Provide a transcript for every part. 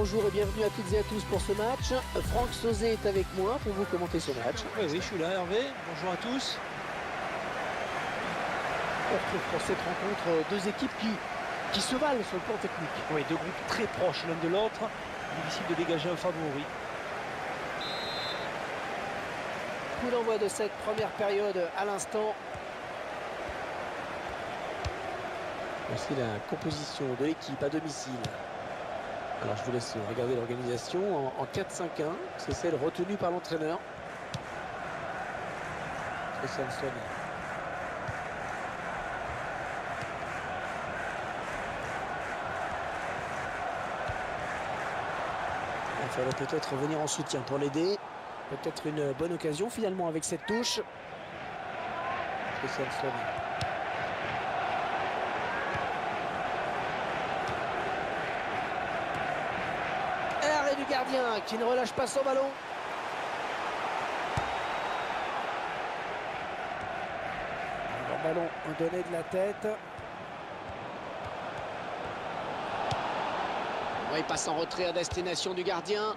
bonjour et bienvenue à toutes et à tous pour ce match. Franck Sauzet est avec moi pour vous commenter ce match. Oui, je suis là, Hervé. Bonjour à tous. On retrouve pour cette rencontre deux équipes qui se valent sur le plan technique. Oui, deux groupes très proches l'un de l'autre. Difficile de dégager un favori. Coup d'envoi de cette première période à l'instant. Voici la composition de l'équipe à domicile. Alors je vous laisse regarder l'organisation en 4-5-1. C'est celle retenue par l'entraîneur. Christian Stoney. Il faudrait peut-être venir en soutien pour l'aider. Peut-être une bonne occasion finalement avec cette touche. Christian Stoney. Arrêt du gardien qui ne relâche pas son ballon. Le ballon donné de la tête. Il passe en retrait à destination du gardien.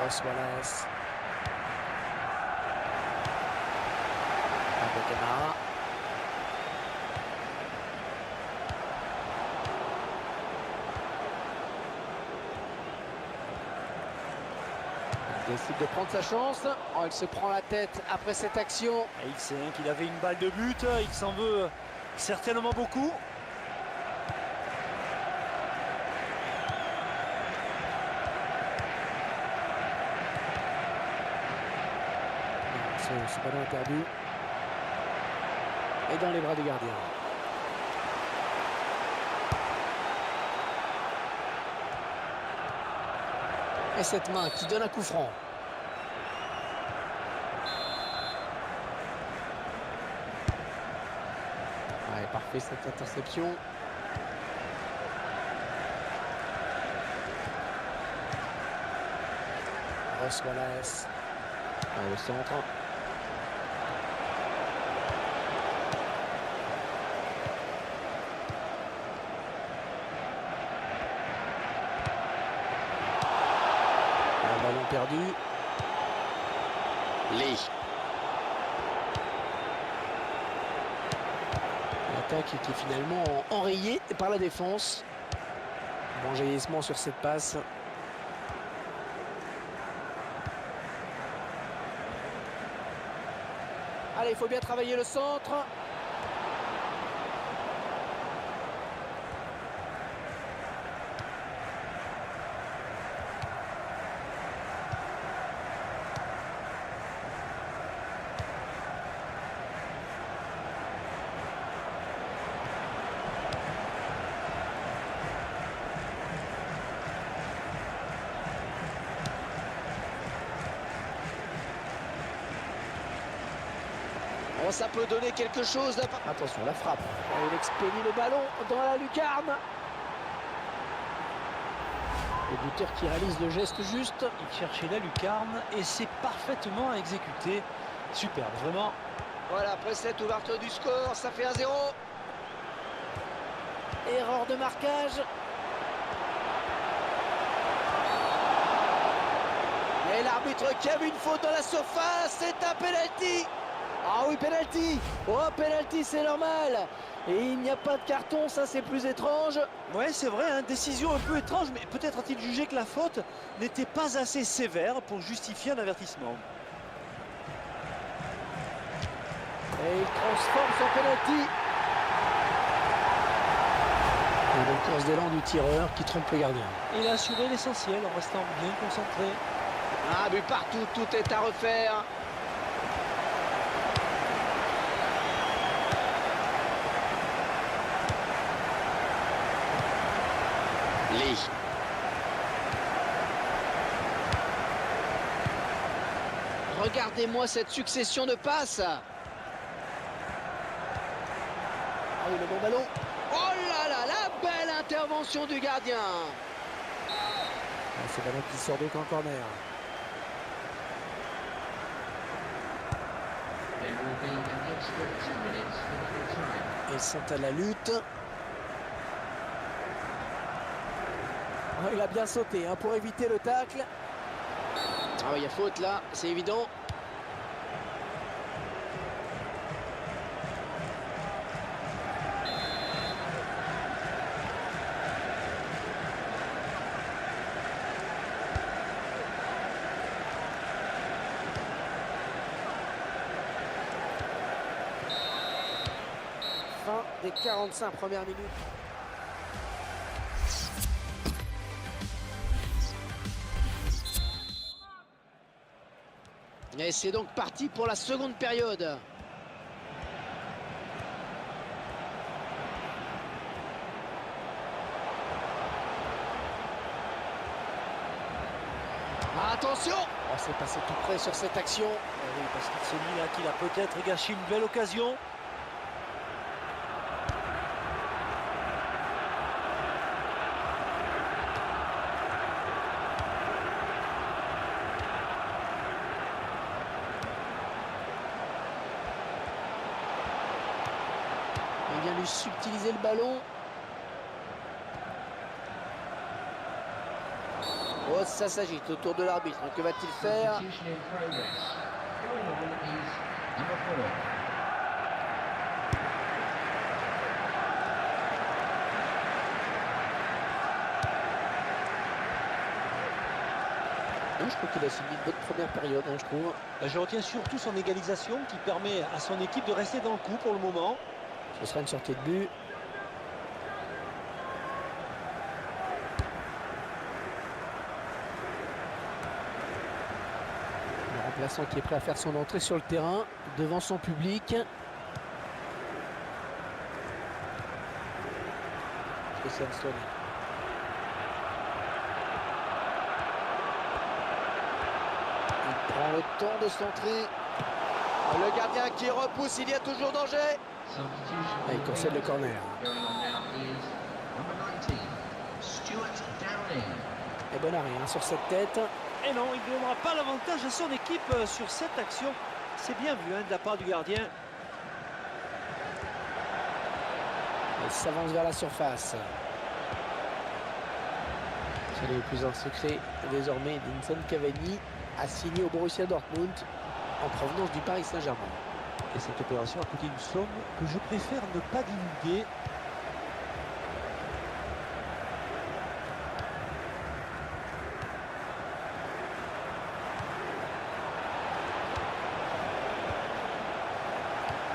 Ross Wallace. Camara. Il décide de prendre sa chance. Oh, il se prend la tête après cette action. Et il sait qu'il avait une balle de but. Il s'en veut certainement beaucoup. Ce ballon est perdu. Et dans les bras du gardien. Et cette main qui donne un coup franc. Ouais, parfait cette interception. Ross Wallace. Ouais, le centre. Ballon perdu. Lee. L'attaque qui est finalement enrayée par la défense. Bon jaillissement sur cette passe. Allez, il faut bien travailler le centre. Oh, ça peut donner quelque chose. Attention, la frappe. Il expédie le ballon dans la lucarne. Le buteur qui réalise le geste juste. Il cherchait la lucarne et c'est parfaitement exécuté. Superbe, vraiment. Voilà, après cette ouverture du score, ça fait 1-0. Erreur de marquage. Et l'arbitre qui a vu une faute dans la surface, c'est un penalty. Ah oui, penalty. Oh, penalty, c'est normal. Et il n'y a pas de carton, ça c'est plus étrange. Ouais, c'est vrai, hein, décision un peu étrange, mais peut-être a-t-il jugé que la faute n'était pas assez sévère pour justifier un avertissement. Et il transforme son penalty. Et une course d'élan du tireur qui trompe le gardien. Il a assuré l'essentiel en restant bien concentré. Un but partout, tout est à refaire. Lee. Regardez-moi cette succession de passes. Ah oui, le bon ballon. Oh là là, la belle intervention du gardien. C'est le ballon qui sort de camp corner. Ils sont à la lutte. Oh, il a bien sauté hein, pour éviter le tacle. Ah oui, il y a faute là, c'est évident. Fin des 45 premières minutes. Et c'est donc parti pour la seconde période. Attention! Oh, c'est passé tout près sur cette action. Oui, parce que c'est lui là qui a peut-être gâché une belle occasion. Il vient lui subtiliser le ballon. Oh, ça s'agite autour de l'arbitre. Que va-t-il faire? Je trouve qu'il a signé une bonne première période, hein, je trouve. Je retiens surtout son égalisation qui permet à son équipe de rester dans le coup pour le moment. Ce sera une sortie de but. Le remplaçant qui est prêt à faire son entrée sur le terrain devant son public. Christian Stone. Il prend le temps de centrer. Le gardien qui repousse, il y a toujours danger. Et il concède le corner. Et bon arrêt hein, sur cette tête. Et non, il ne donnera pas l'avantage à son équipe sur cette action. C'est bien vu hein, de la part du gardien. Il s'avance vers la surface. C'est le plus en secret désormais. Edinson Cavani a signé au Borussia Dortmund en provenance du Paris Saint-Germain. Et cette opération a coûté une somme que je préfère ne pas divulguer.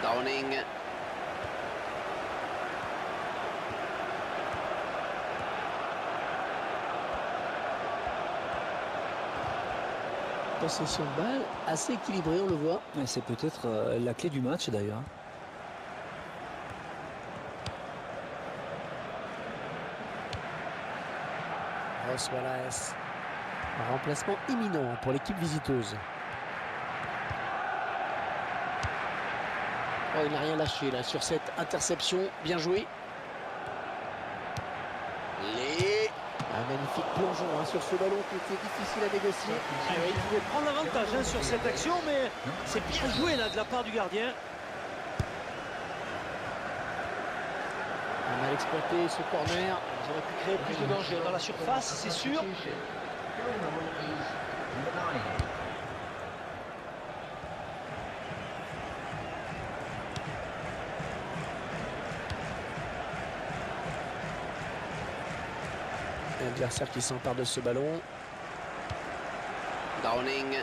Downing. Possession de balle assez équilibrée, on le voit. C'est peut-être la clé du match d'ailleurs. Ross Wallace. Un remplacement imminent pour l'équipe visiteuse. Oh, il n'a rien lâché là sur cette interception. Bien joué. Un magnifique plongeon hein, sur ce ballon qui était difficile à négocier. Ah oui, il pouvait prendre l'avantage hein, sur cette action, mais c'est bien joué là de la part du gardien. On a exploité ce corner. Ils auraient pu créer plus de danger dans la surface, c'est sûr. L'adversaire qui s'empare de ce ballon. Downing.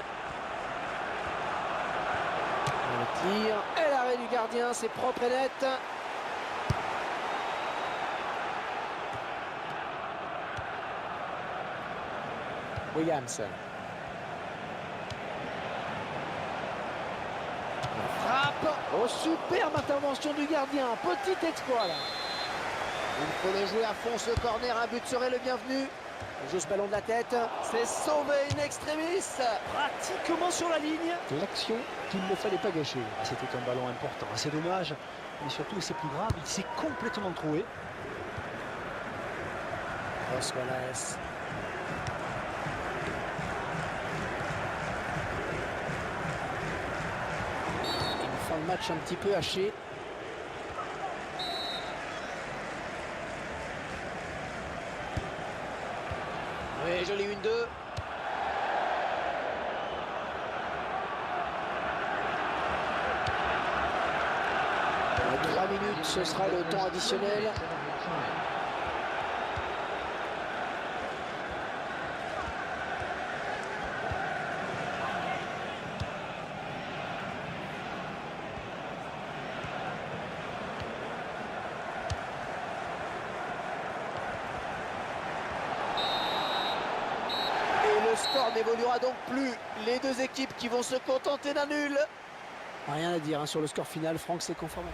Le tir. Et l'arrêt du gardien, c'est propre et net. Williams. La frappe. Oh, superbe intervention du gardien. Petit exploit là. Il faut le jouer à fond ce corner, un but serait le bienvenu. On joue ce ballon de la tête, c'est sauvé in extremis. Pratiquement sur la ligne. L'action qu'il ne fallait pas gâcher. C'était un ballon important, c'est dommage. Mais surtout, c'est plus grave, il s'est complètement troué. Ross Wallace. Une fin le match un petit peu haché. Oui, joli 1-2. Dans 3 minutes, ce sera le temps additionnel. Le score n'évoluera donc plus. Les deux équipes qui vont se contenter d'un nul. Rien à dire sur le score final. Franck s'est conforme.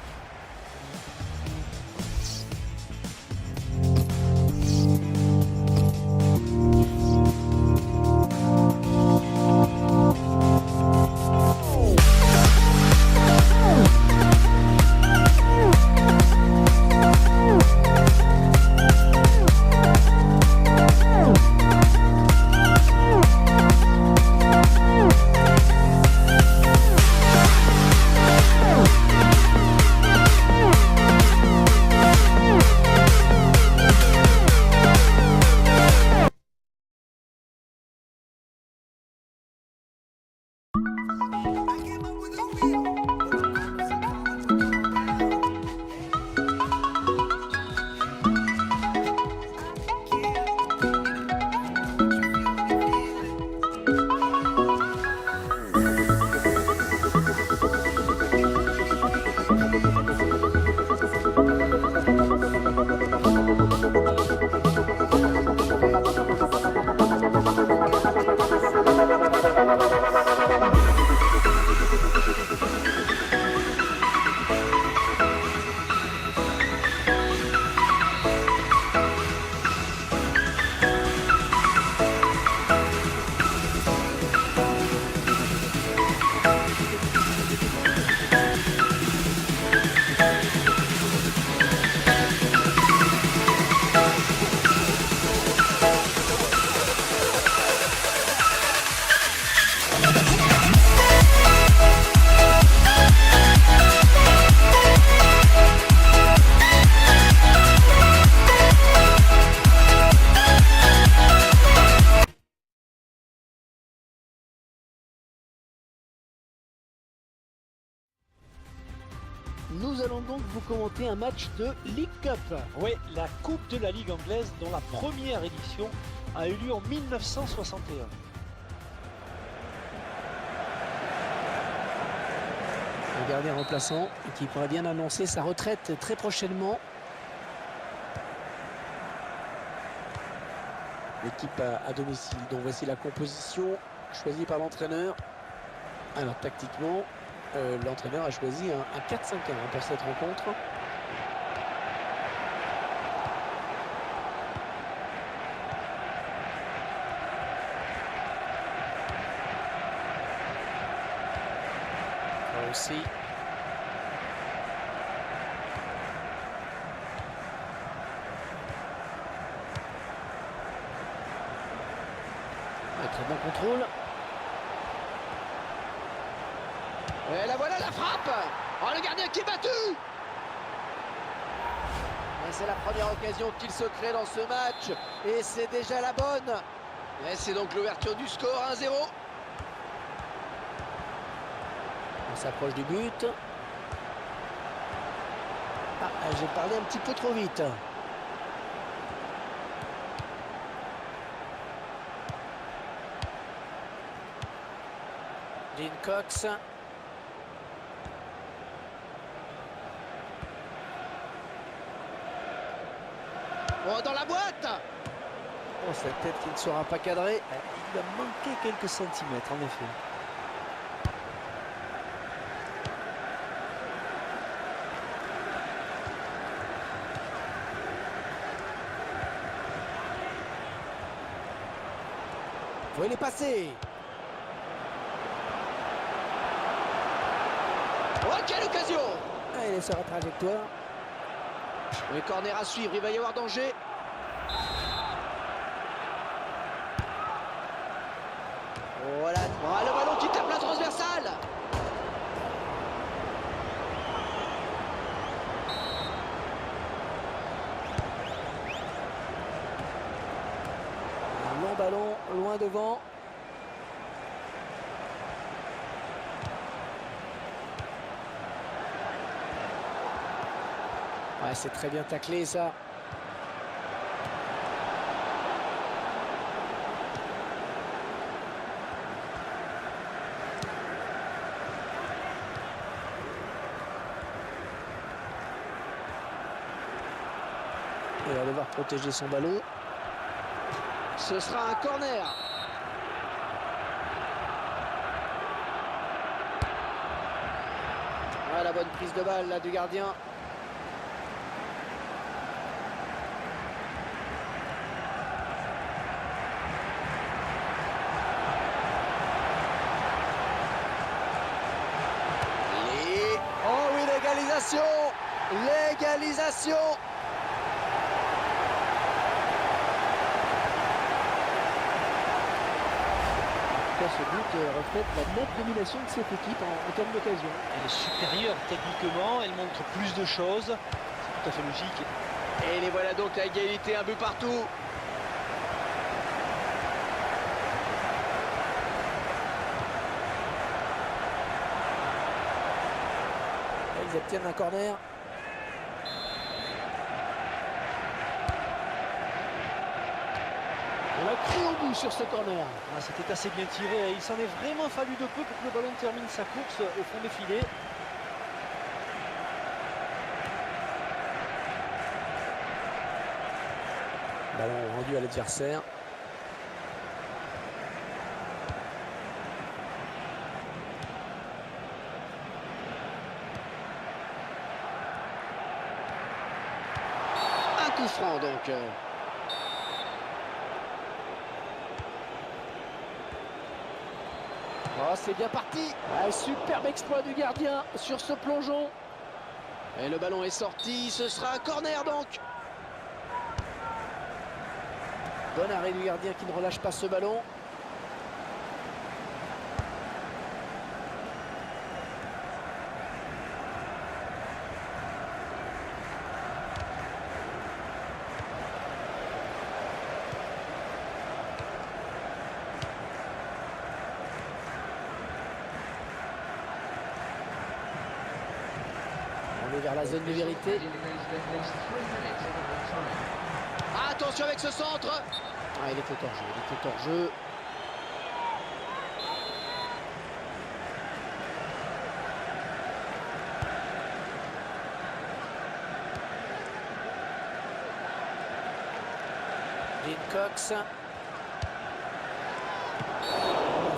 Nous allons donc vous commenter un match de League Cup. Oui, la Coupe de la Ligue anglaise dont la première édition a eu lieu en 1961. Le gardien remplaçant qui pourrait bien annoncer sa retraite très prochainement. L'équipe à domicile, donc voici la composition choisie par l'entraîneur. Alors tactiquement, l'entraîneur a choisi un 4-5-1 pour cette rencontre. Là aussi. Un très bon contrôle. Et la voilà, la frappe. Oh, le gardien qui est battu. C'est la première occasion qu'il se crée dans ce match. Et c'est déjà la bonne. Et c'est donc l'ouverture du score, 1-0. On s'approche du but. Ah, j'ai parlé un petit peu trop vite. Dean Cox. Oh, dans la boîte. Oh, cette tête qui ne sera pas cadrée. Il a manqué quelques centimètres, en effet. Il est passé. Oh, quelle occasion. Il est sur la trajectoire. Le corner à suivre, il va y avoir danger. Voilà, oh, le ballon qui tape la transversale. loin devant. Ouais, c'est très bien taclé ça. Il va devoir protéger son ballon. Ce sera un corner. Ouais, la bonne prise de balle là du gardien. Oh oui, l'égalisation. L'égalisation. Ce but reflète la nette domination de cette équipe en termes d'occasion. Elle est supérieure techniquement, elle montre plus de choses. C'est tout à fait logique. Et les voilà donc à égalité, un but partout. Ils obtiennent un corner. On a cru au but sur ce corner. Ah, c'était assez bien tiré. Il s'en est vraiment fallu de peu pour que le ballon termine sa course au fond des filets. Ballon rendu à l'adversaire. Un coup franc donc. Oh, c'est bien parti. Ah, superbe exploit du gardien sur ce plongeon. Et le ballon est sorti, ce sera un corner donc. Bon arrêt du gardien qui ne relâche pas ce ballon. On est vers la zone de vérité. Attention avec ce centre. Ah, il était hors jeu, il était hors jeu. Dean Cox. La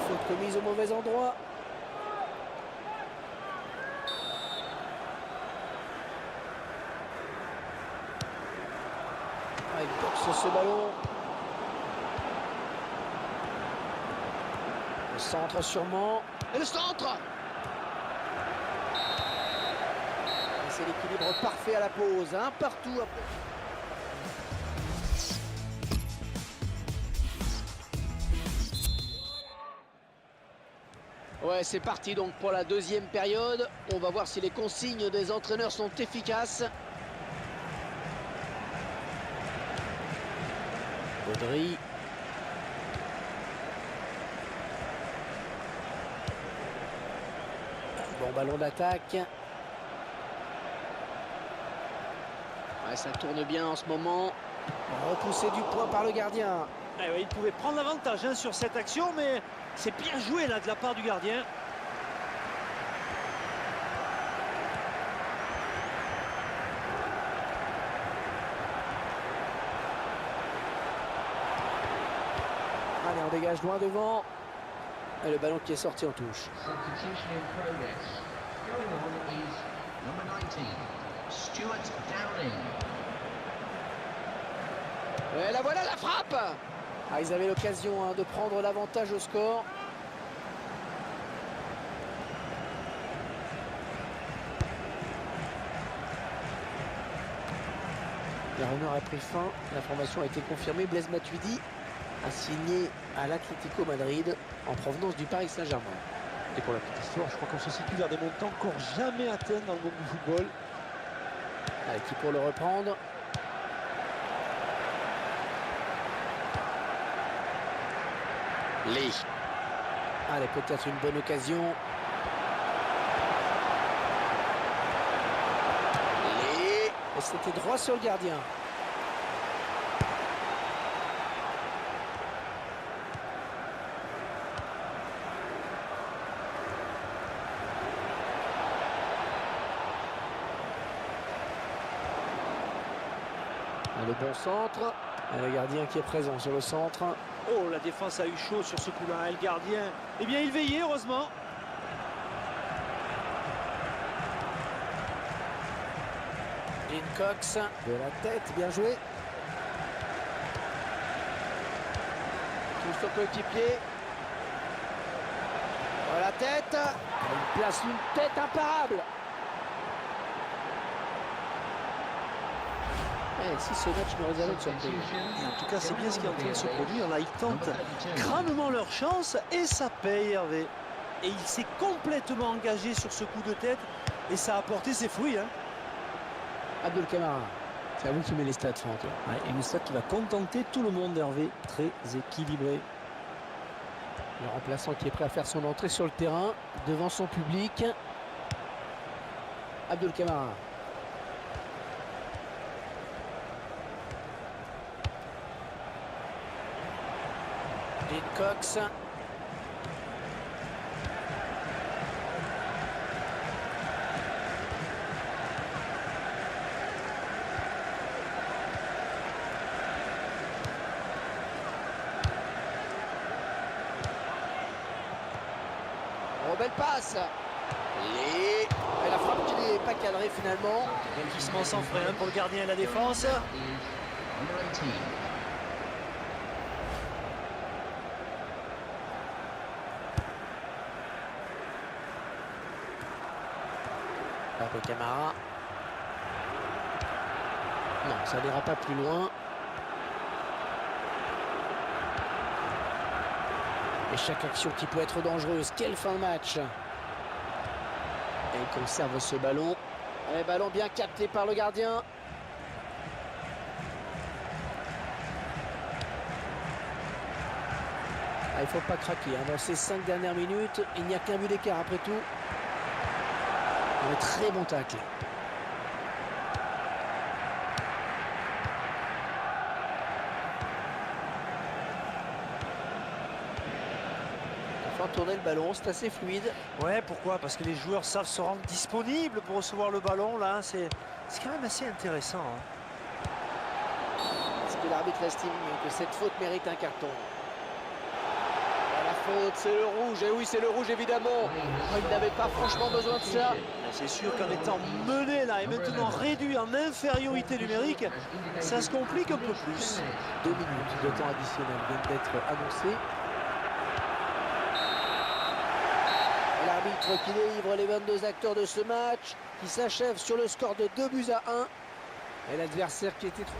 faute commise au mauvais endroit. Ah, il boxe ce ballon. Le centre sûrement. Et le centre. C'est l'équilibre parfait à la pause. Un partout après. Ouais, c'est parti donc pour la deuxième période. On va voir si les consignes des entraîneurs sont efficaces. Audrey. Bon ballon d'attaque. Ouais, ça tourne bien en ce moment. Repoussé du point par le gardien. Eh ouais, il pouvait prendre l'avantage sur cette action, mais c'est bien joué là de la part du gardien. Allez, on dégage loin devant. Et le ballon qui est sorti en touche. Et la voilà la frappe. Ah, ils avaient l'occasion de prendre l'avantage au score. La rumeur a pris fin, l'information a été confirmée. Blaise Matuidi a signé à l'Atlético Madrid en provenance du Paris Saint-Germain. Et pour la petite histoire, je crois qu'on se situe vers des montants encore jamais atteints dans le monde du football. Allez, qui pour le reprendre. Lee. Allez, peut-être une bonne occasion. Lee. Et c'était droit sur le gardien. Le bon centre. Et le gardien qui est présent sur le centre. Oh, la défense a eu chaud sur ce coup-là. Et le gardien, eh bien, il veillait, heureusement. Dean Cox de la tête, bien joué. Touche son coéquipier. De la tête. Il place une tête imparable. Et si ce match nous réserve de surprise. En tout cas, c'est bien ce qui est en train de se produire. Là, ils tentent crânement leur chance et ça paye, Hervé. Et il s'est complètement engagé sur ce coup de tête et ça a apporté ses fruits. Hein. Abdul Kamara, c'est à vous qui met les stats, Franck. Ouais, une stat qui va contenter tout le monde, Hervé. Très équilibré. Le remplaçant qui est prêt à faire son entrée sur le terrain devant son public. Abdul Kamara. Dean Cox. Oh, belle passe. Et la frappe qui n'est pas cadrée finalement. Investissement sans frein pour le gardien et la défense. Abdul Kamara. Non, ça n'ira pas plus loin. Et chaque action qui peut être dangereuse. Quelle fin de match. Et il conserve ce ballon. Un ballon bien capté par le gardien. Ah, il ne faut pas craquer. Hein. Dans ces 5 dernières minutes, il n'y a qu'un but d'écart après tout. Un très bon tacle. Enfin, tourner le ballon, c'est assez fluide. Ouais, pourquoi? Parce que les joueurs savent se rendre disponibles pour recevoir le ballon. Là, c'est quand même assez intéressant. Hein. Est-ce que l'arbitre estime que cette faute mérite un carton? La faute, c'est le rouge. Et oui, c'est le rouge, évidemment. Il n'avait pas franchement besoin de ça. C'est sûr qu'en étant mené là et maintenant réduit en infériorité numérique, ça se complique un peu plus. 2 minutes de temps additionnel viennent d'être annoncées. L'arbitre qui délivre les 22 acteurs de ce match, qui s'achève sur le score de 2-1. Et l'adversaire qui était trop...